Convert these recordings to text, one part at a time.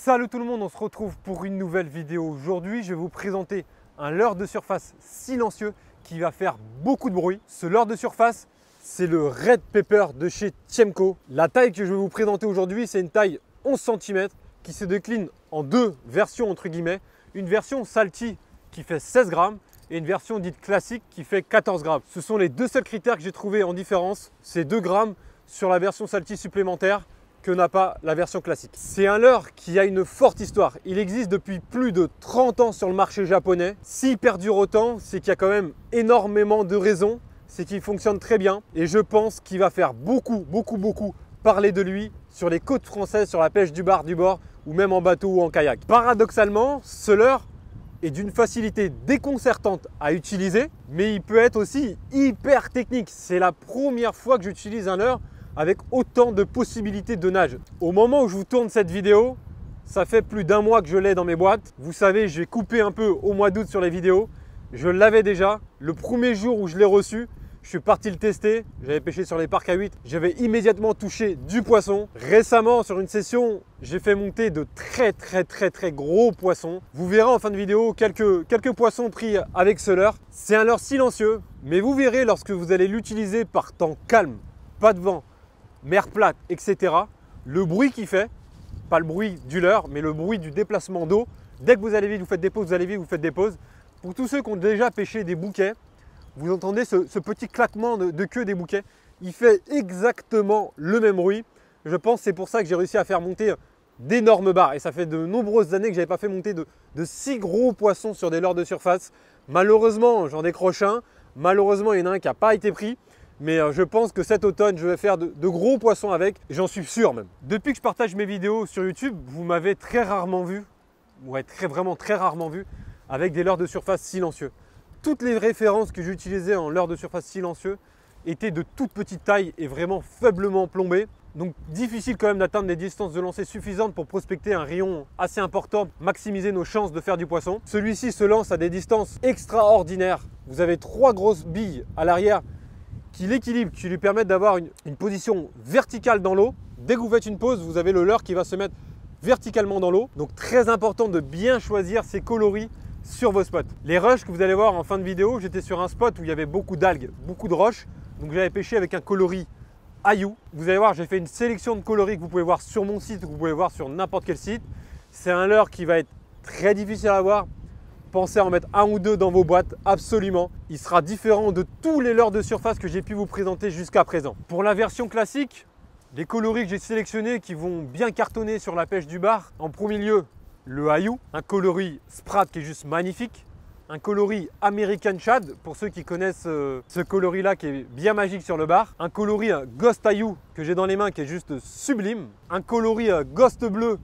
Salut tout le monde, on se retrouve pour une nouvelle vidéo. Aujourd'hui, je vais vous présenter un leurre de surface silencieux qui va faire beaucoup de bruit. Ce leurre de surface, c'est le Red Pepper de chez Tiemco. La taille que je vais vous présenter aujourd'hui, c'est une taille 11 cm qui se décline en deux versions entre guillemets. Une version Salty qui fait 16 grammes et une version dite classique qui fait 14 grammes. Ce sont les deux seuls critères que j'ai trouvé en différence. C'est 2 grammes sur la version Salty supplémentaire que n'a pas la version classique. C'est un leurre qui a une forte histoire. Il existe depuis plus de 30 ans sur le marché japonais. S'il perdure autant, c'est qu'il y a quand même énormément de raisons. C'est qu'il fonctionne très bien et je pense qu'il va faire beaucoup parler de lui sur les côtes françaises, sur la pêche du bar, du bord ou même en bateau ou en kayak. Paradoxalement, ce leurre est d'une facilité déconcertante à utiliser, mais il peut être aussi hyper technique. C'est la première fois que j'utilise un leurre avec autant de possibilités de nage. Au moment où je vous tourne cette vidéo, ça fait plus d'un mois que je l'ai dans mes boîtes. Vous savez, j'ai coupé un peu au mois d'août sur les vidéos. Je l'avais déjà. Le premier jour où je l'ai reçu, je suis parti le tester. J'avais pêché sur les parcs à 8. J'avais immédiatement touché du poisson. Récemment, sur une session, j'ai fait monter de très gros poissons. Vous verrez en fin de vidéo quelques poissons pris avec ce leurre. C'est un leurre silencieux, mais vous verrez lorsque vous allez l'utiliser par temps calme, pas de vent, mer plate, etc. Le bruit qu'il fait, pas le bruit du leurre, mais le bruit du déplacement d'eau. Dès que vous allez vite, vous faites des pauses, vous allez vite, vous faites des pauses. Pour tous ceux qui ont déjà pêché des bouquets, vous entendez ce petit claquement de queue des bouquets. Il fait exactement le même bruit. Je pense que c'est pour ça que j'ai réussi à faire monter d'énormes barres. Et ça fait de nombreuses années que je n'avais pas fait monter de si gros poissons sur des leurres de surface. Malheureusement, j'en décroche un. Malheureusement, il y en a un qui n'a pas été pris. Mais je pense que cet automne, je vais faire de gros poissons avec. J'en suis sûr même. Depuis que je partage mes vidéos sur YouTube, vous m'avez très rarement vu, vraiment très rarement vu, avec des leurres de surface silencieux. Toutes les références que j'utilisais en leurre de surface silencieux étaient de toute petite taille et vraiment faiblement plombées. Donc difficile quand même d'atteindre des distances de lancer suffisantes pour prospecter un rayon assez important, maximiser nos chances de faire du poisson. Celui-ci se lance à des distances extraordinaires. Vous avez 3 grosses billes à l'arrière qui l'équilibrent, qui lui permettent d'avoir une position verticale dans l'eau. Dès que vous faites une pause, vous avez le leurre qui va se mettre verticalement dans l'eau. Donc très important de bien choisir ses coloris sur vos spots. Les rushs que vous allez voir en fin de vidéo, j'étais sur un spot où il y avait beaucoup d'algues, beaucoup de roches. Donc j'avais pêché avec un coloris Ayu. Vous allez voir, j'ai fait une sélection de coloris que vous pouvez voir sur mon site ou que vous pouvez voir sur n'importe quel site. C'est un leurre qui va être très difficile à avoir. Pensez à en mettre un ou deux dans vos boîtes, absolument. Il sera différent de tous les leurres de surface que j'ai pu vous présenter jusqu'à présent. Pour la version classique, les coloris que j'ai sélectionnés qui vont bien cartonner sur la pêche du bar, en premier lieu, le Ayu, un coloris Sprat qui est juste magnifique, un coloris American Shad, pour ceux qui connaissent ce coloris-là qui est bien magique sur le bar, un coloris Ghost Ayu que j'ai dans les mains qui est juste sublime, un coloris Ghost Bleu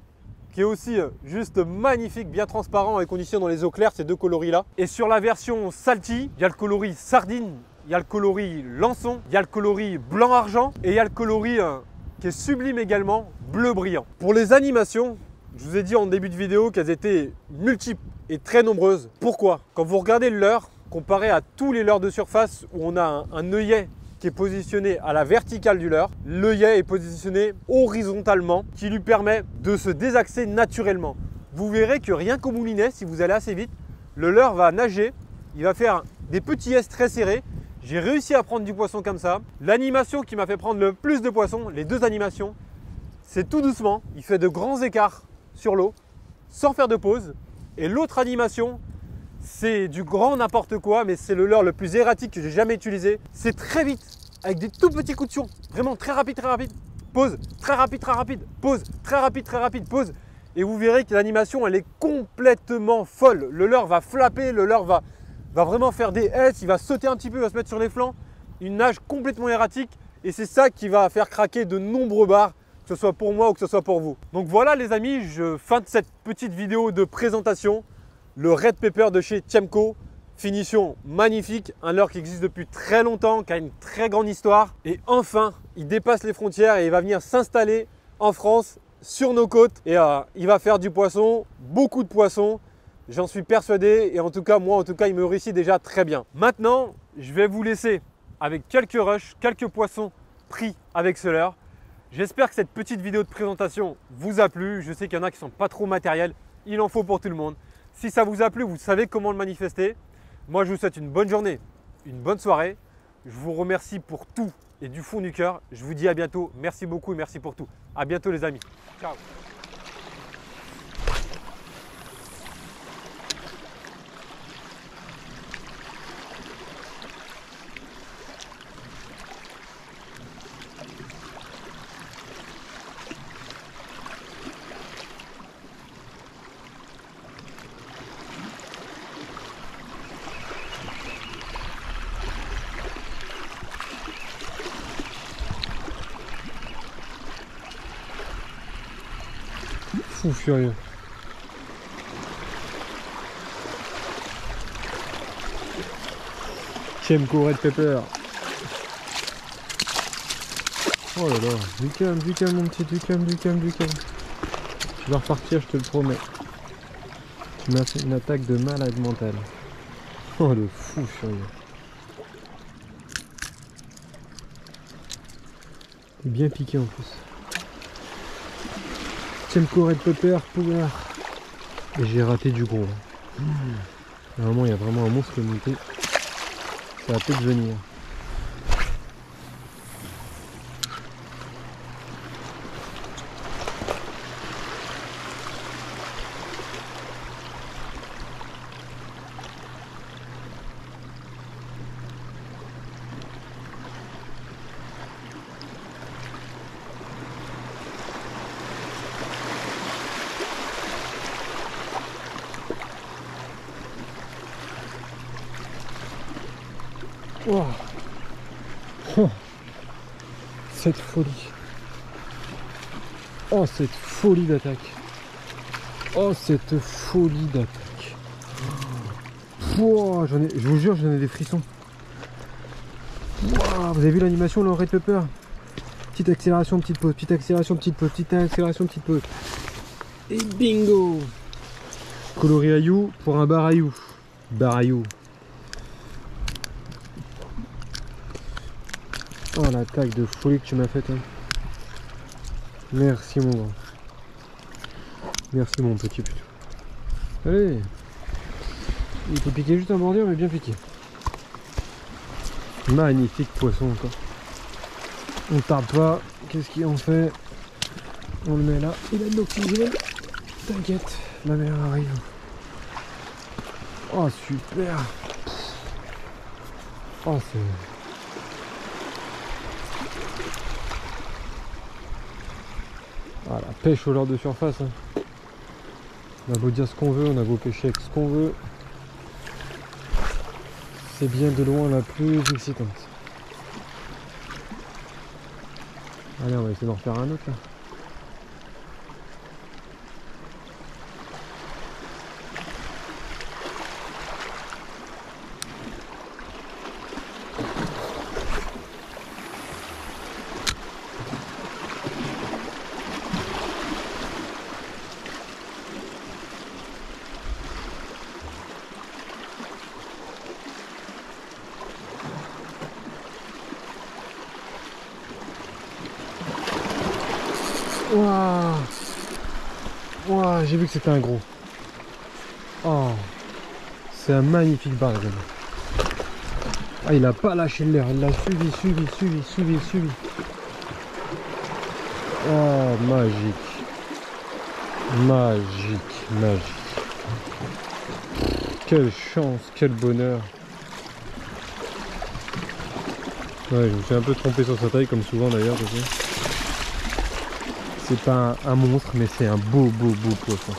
qui est aussi juste magnifique, bien transparent et conditionné dans les eaux claires, ces deux coloris-là. Et sur la version Salty, il y a le coloris Sardine, il y a le coloris Lançon, il y a le coloris Blanc-Argent et il y a le coloris qui est sublime également, Bleu Brillant. Pour les animations, je vous ai dit en début de vidéo qu'elles étaient multiples et très nombreuses. Pourquoi? Quand vous regardez le leurre, comparé à tous les leurres de surface où on a un œillet qui est positionné à la verticale du leurre, l'œillet est positionné horizontalement, qui lui permet de se désaxer naturellement. Vous verrez que rien qu'au moulinet, si vous allez assez vite, le leurre va nager, il va faire des petits S très serrés. J'ai réussi à prendre du poisson comme ça. L'animation qui m'a fait prendre le plus de poissons, les deux animations, c'est tout doucement, il fait de grands écarts sur l'eau, sans faire de pause. Et l'autre animation, c'est du grand n'importe quoi, mais c'est le leurre le plus erratique que j'ai jamais utilisé. C'est très vite, avec des tout petits coups de fion, vraiment très rapide, pause, très rapide, pause, très rapide, pause. Et vous verrez que l'animation, elle est complètement folle. Le leurre va flapper, le leurre va vraiment faire des S, il va sauter un petit peu, il va se mettre sur les flancs. Une nage complètement erratique et c'est ça qui va faire craquer de nombreux bars, que ce soit pour moi ou que ce soit pour vous. Donc voilà les amis, je fin de cette petite vidéo de présentation. Le Red Pepper de chez Tiemco, finition magnifique, un leurre qui existe depuis très longtemps, qui a une très grande histoire. Et enfin, il dépasse les frontières et il va venir s'installer en France, sur nos côtes. Et il va faire du poisson, beaucoup de poissons, j'en suis persuadé. Et en tout cas, moi, il me réussit déjà très bien. Maintenant, je vais vous laisser avec quelques rushs, quelques poissons pris avec ce leurre. J'espère que cette petite vidéo de présentation vous a plu. Je sais qu'il y en a qui ne sont pas trop matériels. Il en faut pour tout le monde. Si ça vous a plu, vous savez comment le manifester. Moi, je vous souhaite une bonne journée, une bonne soirée. Je vous remercie pour tout et du fond du cœur. Je vous dis à bientôt. Merci beaucoup et merci pour tout. À bientôt les amis. Ciao. Fou furieux. Tchemco Red Pepper. Oh là là, du calme mon petit, du calme. Tu vas repartir, je te le promets. Tu m'as fait une attaque de malade mental. Oh le fou furieux. T'es bien piqué en plus. Tchemco Red Pepper, Poulard. Et j'ai raté du gros. Vraiment, il y a vraiment un monstre monté. Ça va peut-être venir. Oh. Oh. Cette folie. Oh cette folie d'attaque. Oh cette folie d'attaque. Oh, je vous jure j'en ai des frissons. Wow, vous avez vu l'animation là au Red Pepper? Petite accélération, petite pause, petite accélération, petite pause, petite accélération, petite pause. Et bingo. Coloris Ayou pour un Barayou. Barayou. Oh l'attaque de folie que tu m'as faite. Hein. Merci mon grand. Merci mon petit plutôt. Allez. Il faut piquer juste en bordure mais bien piqué. Magnifique poisson encore. On tarde pas. Qu'est-ce qu'il en fait? On le met là. Il a de l'oxygène. T'inquiète. La mer arrive. Oh super. Oh c'est... Voilà, pêche au leurre de surface. Hein. On a beau dire ce qu'on veut, on a beau pêcher avec ce qu'on veut. C'est bien de loin la plus excitante. Allez, on va essayer d'en refaire un autre là. Waouh, wow, j'ai vu que c'était un gros. Oh, c'est un magnifique bar. Ah, il a pas lâché l'air, il l'a suivi. Oh, magique. Quelle chance, quel bonheur. Ouais, je me suis un peu trompé sur sa taille, comme souvent d'ailleurs. C'est pas un monstre, mais c'est un beau poisson.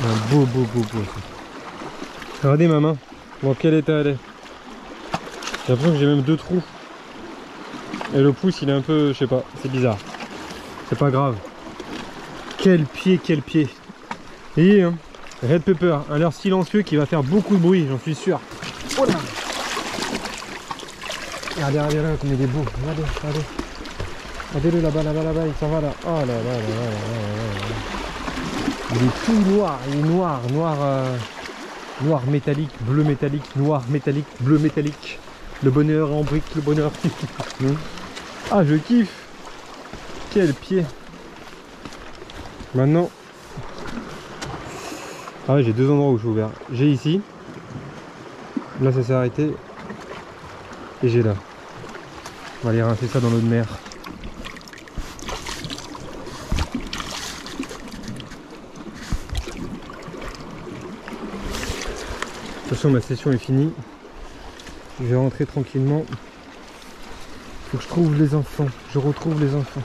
Un beau poisson. Regardez ma main, dans quel état elle est. J'ai l'impression que j'ai même deux trous. Et le pouce il est un peu, je sais pas, c'est bizarre. C'est pas grave. Quel pied. Et hein, Red Pepper, un leurre silencieux qui va faire beaucoup de bruit, j'en suis sûr. Oh là. Regardez là comme il est beau. Regardez-le là-bas, il s'en va là. Oh là là. Il est tout noir, il est noir Noir métallique, bleu métallique, noir métallique, bleu métallique. Le bonheur en brique, le bonheur. Ah, je kiffe. Quel pied. Maintenant. Ah ouais, j'ai deux endroits où je suis ouvert. J'ai ici. Là, ça s'est arrêté. Et j'ai là. On va aller rincer ça dans l'eau de mer. De toute façon, ma session est finie. Je vais rentrer tranquillement. Faut que je trouve les enfants. Je retrouve les enfants.